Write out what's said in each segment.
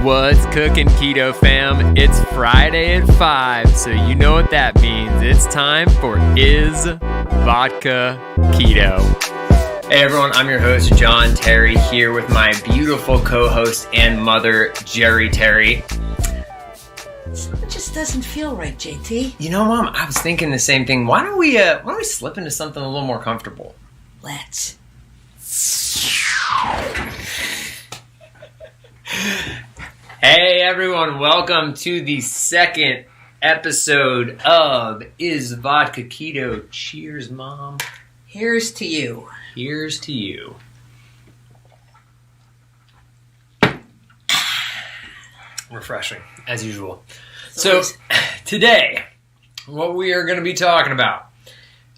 What's cooking, Keto fam? It's Friday at 5, so you know what that means. It's time for Is Vodka Keto. Hey everyone, I'm your host, John Terry, here with my beautiful co-host and mother, Geri Terry. It just doesn't feel right, JT. You know, Mom, I was thinking the same thing. Why don't we slip into something a little more comfortable? Let's. Hey everyone, welcome to the second episode of Is Vodka Keto. Cheers, Mom. Here's to you. Here's to you. Refreshing, as usual. So, today, what we are going to be talking about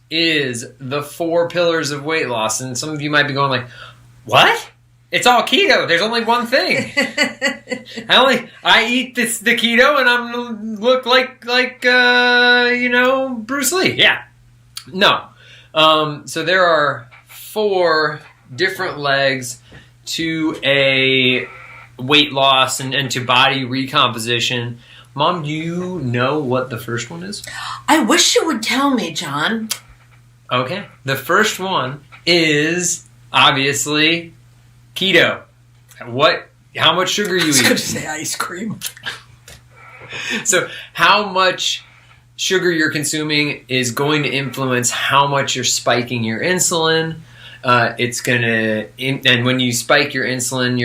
is the 4 pillars of weight loss. And some of you might be going like, what? It's all keto. There's only one thing. I eat the keto and I'm look like Bruce Lee. Yeah. No. So there are 4 different legs to a weight loss and to body recomposition. Mom, do you know what the first one is? I wish you would tell me, John. Okay. The first one is obviously keto. How much sugar you eat? I was going to say ice cream. So how much sugar you're consuming is going to influence how much you're spiking your insulin. And when you spike your insulin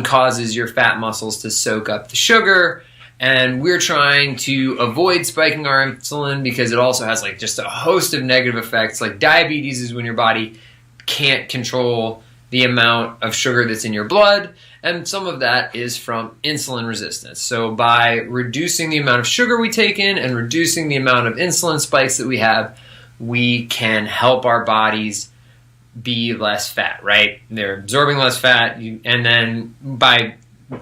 causes your fat muscles to soak up the sugar. And we're trying to avoid spiking our insulin because it also has like just a host of negative effects. Like diabetes is when your body can't control the amount of sugar that's in your blood, and some of that is from insulin resistance. So by reducing the amount of sugar we take in and reducing the amount of insulin spikes that we have, we can help our bodies be less fat, right? They're absorbing less fat, and then by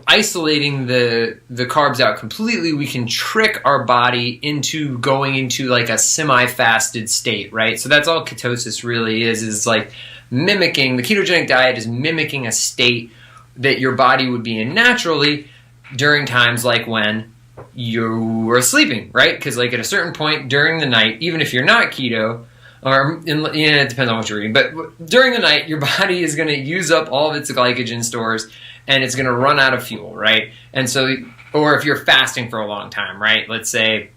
isolating the carbs out completely, we can trick our body into going into like a semi-fasted state, right? So that's all ketosis really is like mimicking, the ketogenic diet is mimicking a state that your body would be in naturally during times like when you were sleeping, right? Because like at a certain point during the night, even if you're not keto, it depends on what you're eating, but during the night, your body is going to use up all of its glycogen stores and it's going to run out of fuel, right? And so, or if you're fasting for a long time, right? Let's say,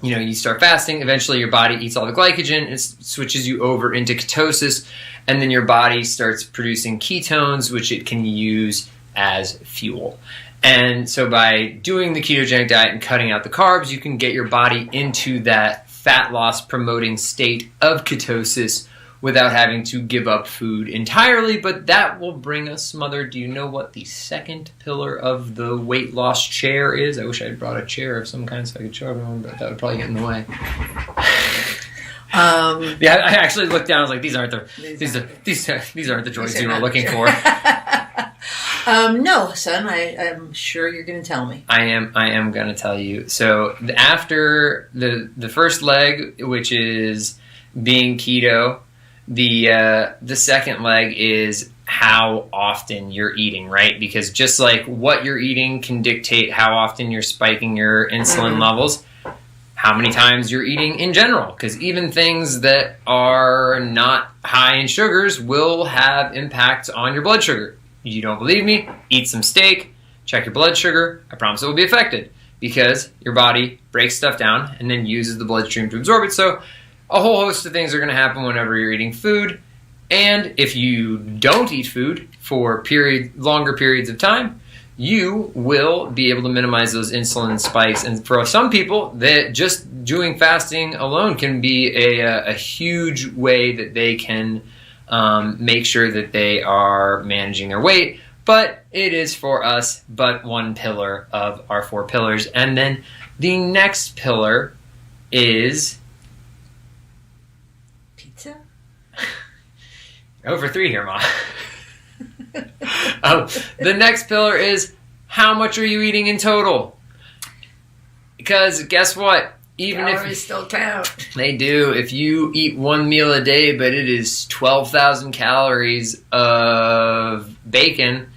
you start fasting, eventually your body eats all the glycogen, it switches you over into ketosis, and then your body starts producing ketones, which it can use as fuel. And so by doing the ketogenic diet and cutting out the carbs, you can get your body into that fat loss promoting state of ketosis without having to give up food entirely. But that will bring us, Mother, do you know what the second pillar of the weight loss chair is? I wish I had brought a chair of some kind so I could show everyone, but that would probably get in the way. Yeah, I actually looked down. I was like, these aren't the joints you were looking for. No, son. I'm sure you're going to tell me. I am going to tell you. So after the first leg, which is being keto, the second leg is how often you're eating, right? Because just like what you're eating can dictate how often you're spiking your insulin levels, how many times you're eating in general. Because even things that are not high in sugars will have impacts on your blood sugar. You don't believe me? Eat some steak, check your blood sugar. I promise it will be affected because your body breaks stuff down and then uses the bloodstream to absorb it. So a whole host of things are going to happen whenever you're eating food. And if you don't eat food for longer periods of time, you will be able to minimize those insulin spikes. And for some people, that just doing fasting alone can be a huge way that they can make sure that they are managing their weight. But it is for us but one pillar of our 4 pillars. And then the next pillar is pizza. Over 3 here, Mom. The next pillar is how much are you eating in total? Because guess what? Even Calories still count. They do. If you eat one meal a day, but it is 12,000 calories of bacon,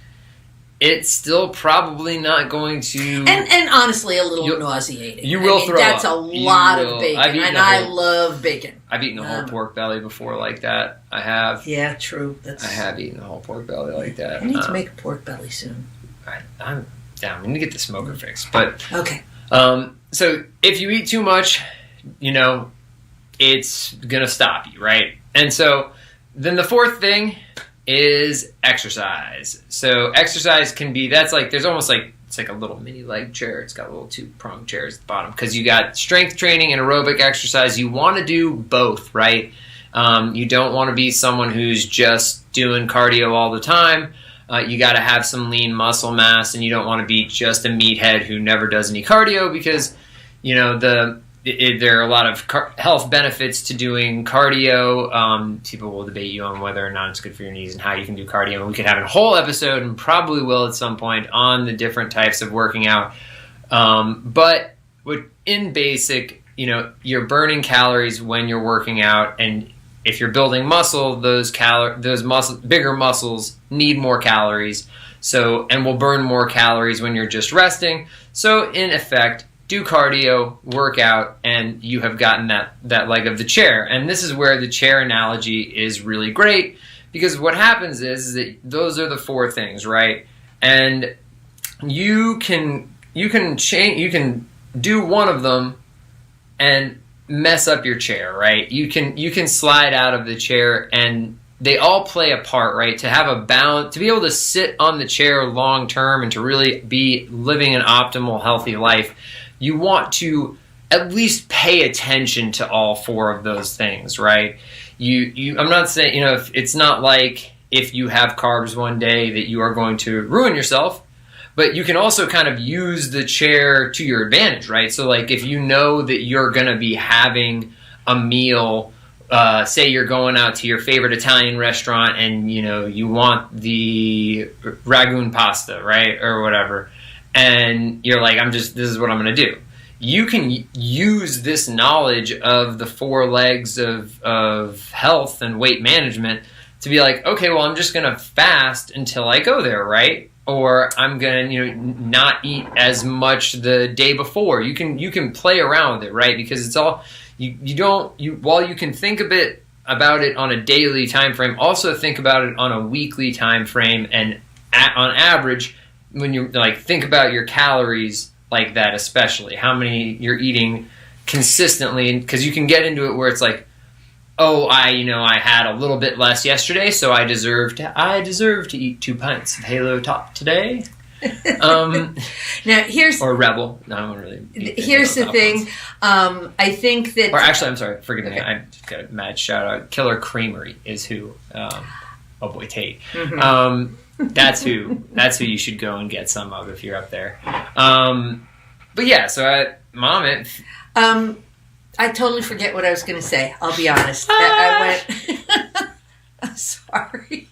it's still probably not going to... And honestly, a little nauseating. You will throw that's up. That's a lot of bacon, and I love bacon. I've eaten a whole pork belly before like that. I have. Yeah, true. I have eaten a whole pork belly like that. I need to make a pork belly soon. I'm down. We need to get the smoker fixed. But okay. So if you eat too much, it's gonna stop you, right? And so then the fourth thing is exercise. So exercise can be it's like a little mini leg chair. It's got little 2-pronged chairs at the bottom because you got strength training and aerobic exercise. You want to do both, right? You don't want to be someone who's just doing cardio all the time. You got to have some lean muscle mass, and you don't want to be just a meathead who never does any cardio because, there are a lot of health benefits to doing cardio. People will debate you on whether or not it's good for your knees and how you can do cardio. And we could have a whole episode, and probably will at some point, on the different types of working out. But in basic, you're burning calories when you're working out, and if you're building muscle, bigger muscles need more calories. And will burn more calories when you're just resting. So in effect, do cardio, work out, and you have gotten that leg of the chair. And this is where the chair analogy is really great, because what happens is that those are the 4 things, right? And you can do one of them and mess up your chair, right? You can slide out of the chair, and they all play a part, right? To have a balance, to be able to sit on the chair long term and to really be living an optimal, healthy life, you want to at least pay attention to all 4 of those things, right? I'm not saying, it's not like if you have carbs one day that you are going to ruin yourself, but you can also kind of use the chair to your advantage, right? So like if you know that you're going to be having a meal, say you're going out to your favorite Italian restaurant and, you want the ragoon pasta, right? Or whatever. And you're like, this is what I'm going to do. You can use this knowledge of the 4 legs of health and weight management to be like, okay, well, I'm just going to fast until I go there, right? Or I'm going to, not eat as much the day before. You can play around with it, right? Because it's all, while you can think a bit about it on a daily time frame, also think about it on a weekly time frame, and on average, when you think about your calories like that, especially how many you're eating consistently, because you can get into it where it's like, oh, I had a little bit less yesterday, so I deserve to eat 2 pints of Halo Top today. Now here's or Rebel. No, I don't really. Here's the thing. I think that. Or actually, I'm sorry. Forgive me. I just got a mad shout out. Killer Creamery is who. Oh boy, Tate. Mm-hmm. That's who you should go and get some of if you're up there. But yeah, so I totally forget what I was going to say. I'll be honest. I went. I'm sorry.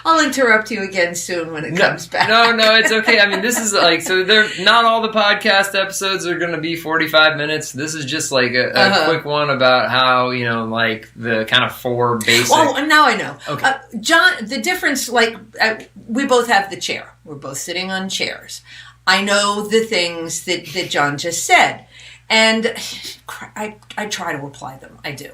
I'll interrupt you again soon when it comes back. No, it's okay. I mean, this is so not all the podcast episodes are going to be 45 minutes. This is just like a quick one about how, the kind of 4 basic. Oh, and now I know. Okay. John, the difference, we both have the chair. We're both sitting on chairs. I know the things that John just said. And I try to apply them. I do.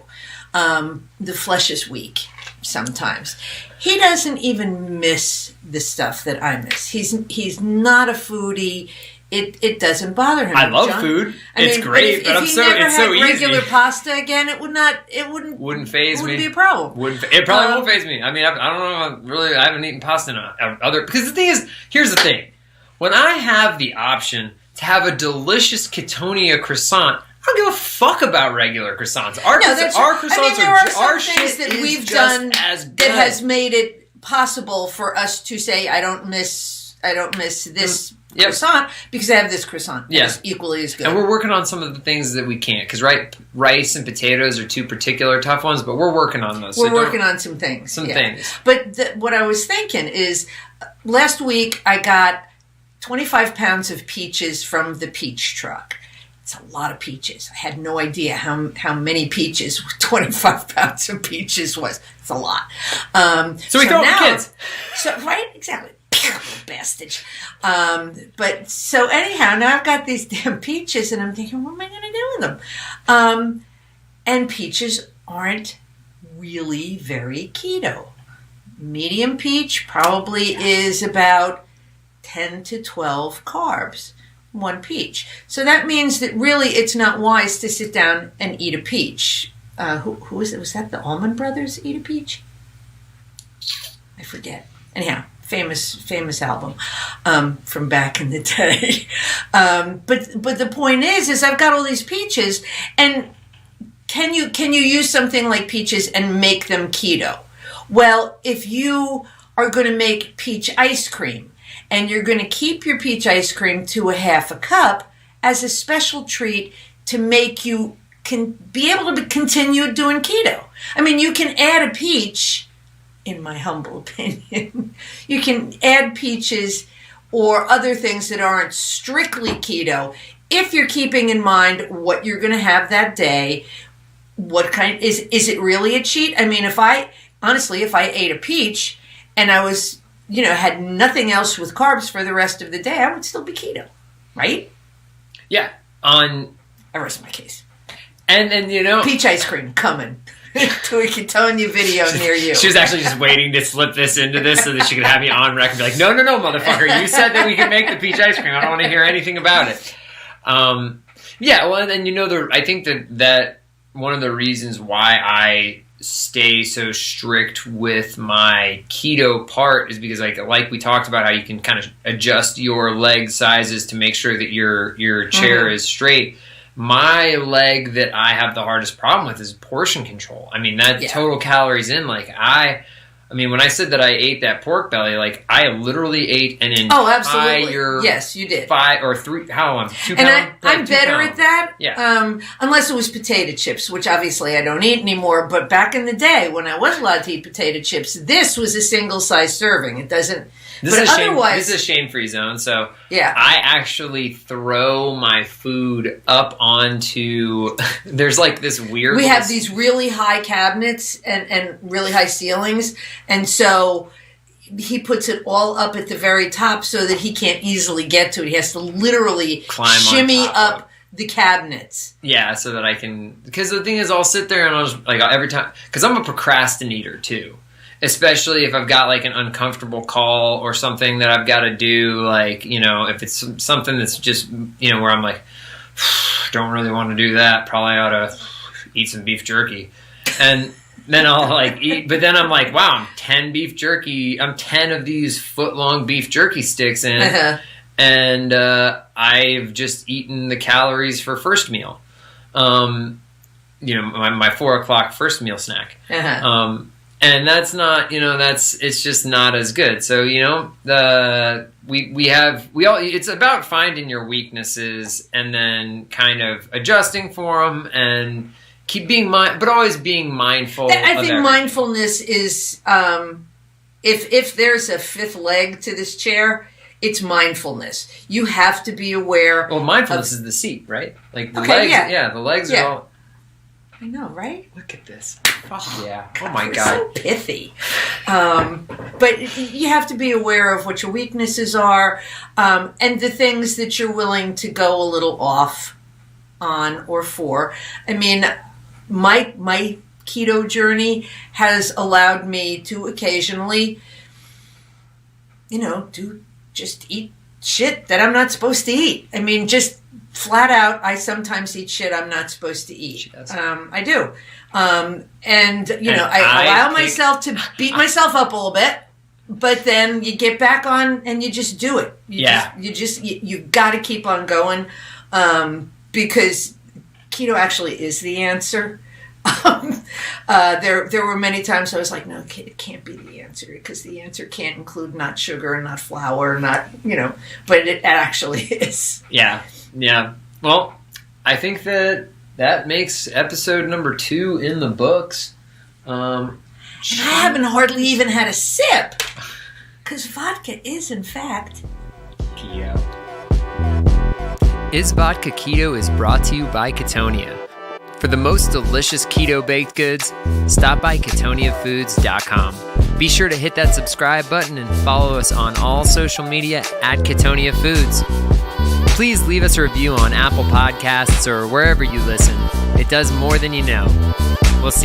The flesh is weak sometimes. He doesn't even miss the stuff that I miss. He's not a foodie. It doesn't bother him. I love food. It's great, but it's so easy. If he never had regular pasta again, it wouldn't faze me. It wouldn't be a problem. It probably won't faze me. I mean, I don't know. I haven't eaten pasta in because the thing is, here's the thing. When I have the option to have a delicious Ketonia croissant, I don't give a fuck about regular croissants. Our croissants there are some things that we've done that has made it possible for us to say, I don't miss this croissant because I have this croissant. Yeah. It's equally as good. And we're working on some of the things that we can't, because rice and potatoes are 2 particular tough ones, but we're working on those. We're working on some things. Things. But what I was thinking is, last week I got 25 pounds of peaches from the peach truck. It's a lot of peaches. I had no idea how many peaches 25 pounds of peaches was. It's a lot. So we throw it to kids. So, right? Exactly. Bastard. But so anyhow, now I've got these damn peaches, and I'm thinking, what am I going to do with them? And peaches aren't really very keto. Medium peach probably is about 10 to 12 carbs, one peach. So that means that really it's not wise to sit down and eat a peach. Who was it? Was that the Allman Brothers eat a peach? I forget. Anyhow, famous album from back in the day. But the point is I've got all these peaches, and can you use something like peaches and make them keto? Well, if you are going to make peach ice cream, and you're going to keep your peach ice cream to a half a cup as a special treat to make you can be able to continue doing keto. I mean, you can add a peach, in my humble opinion. You can add peaches or other things that aren't strictly keto if you're keeping in mind what you're going to have that day. What kind is it really a cheat? I mean, if I ate a peach and I was, had nothing else with carbs for the rest of the day, I would still be keto, right? Yeah. I rest my case. And peach ice cream coming to a Ketonia video near you. She was actually just waiting to slip this into this so that she could have me on record and be like, no, motherfucker, you said that we could make the peach ice cream. I don't want to hear anything about it. Yeah, well, and then, I think that one of the reasons why I stay so strict with my keto part is because like we talked about how you can kind of adjust your leg sizes to make sure that your chair is straight. My leg that I have the hardest problem with is portion control. I mean, that total calories in, when I said that I ate that pork belly, I literally ate an entire... Yes, you did. 5 or 3... How long? 2 and pounds? I'm better at that. Yeah. Unless it was potato chips, which obviously I don't eat anymore. But back in the day when I was allowed to eat potato chips, this was a single-size serving. It doesn't... This is a shame-free zone, so I actually throw my food up onto... There's this weird... We have these really high cabinets and really high ceilings, and so he puts it all up at the very top so that he can't easily get to it. He has to literally shimmy up the cabinets. Yeah, so that I can... Because the thing is, I'll sit there and I'll just... every time... Because I'm a procrastinator, too. Especially if I've got an uncomfortable call or something that I've got to do, if it's something that's just, where I'm don't really want to do that. Probably ought to eat some beef jerky. And then I'll eat, but then I'm wow, I'm 10 beef jerky. I'm 10 of these foot-long beef jerky sticks in. And I've just eaten the calories for first meal. My 4 o'clock first meal snack. And that's not, it's just not as good. So, it's about finding your weaknesses and then kind of adjusting for them and keep being but always being mindful. I think mindfulness is, if there's a fifth leg to this chair, it's mindfulness. You have to be aware. Well, mindfulness is the seat, right? The legs, the legs are all. I know, right? Look at this. Oh, yeah. Oh, my God. So pithy. But you have to be aware of what your weaknesses are and the things that you're willing to go a little off on or for. I mean, my keto journey has allowed me to occasionally, just eat shit that I'm not supposed to eat. I mean, just flat out, I sometimes eat shit I'm not supposed to eat. I do. I allow myself to beat myself up a little bit, but then you get back on and you just do it. You got to keep on going because keto actually is the answer. There were many times I was like, no, it can't be the answer because the answer can't include not sugar and not flour, but it actually is. Yeah. Yeah. Well, I think that makes episode number 2 in the books. I haven't hardly even had a sip because vodka is, in fact, keto. Is Vodka Keto is brought to you by Ketonia. For the most delicious keto baked goods, stop by ketoniafoods.com. Be sure to hit that subscribe button and follow us on all social media at Ketonia Foods. Please leave us a review on Apple Podcasts or wherever you listen. It does more than you know. We'll see you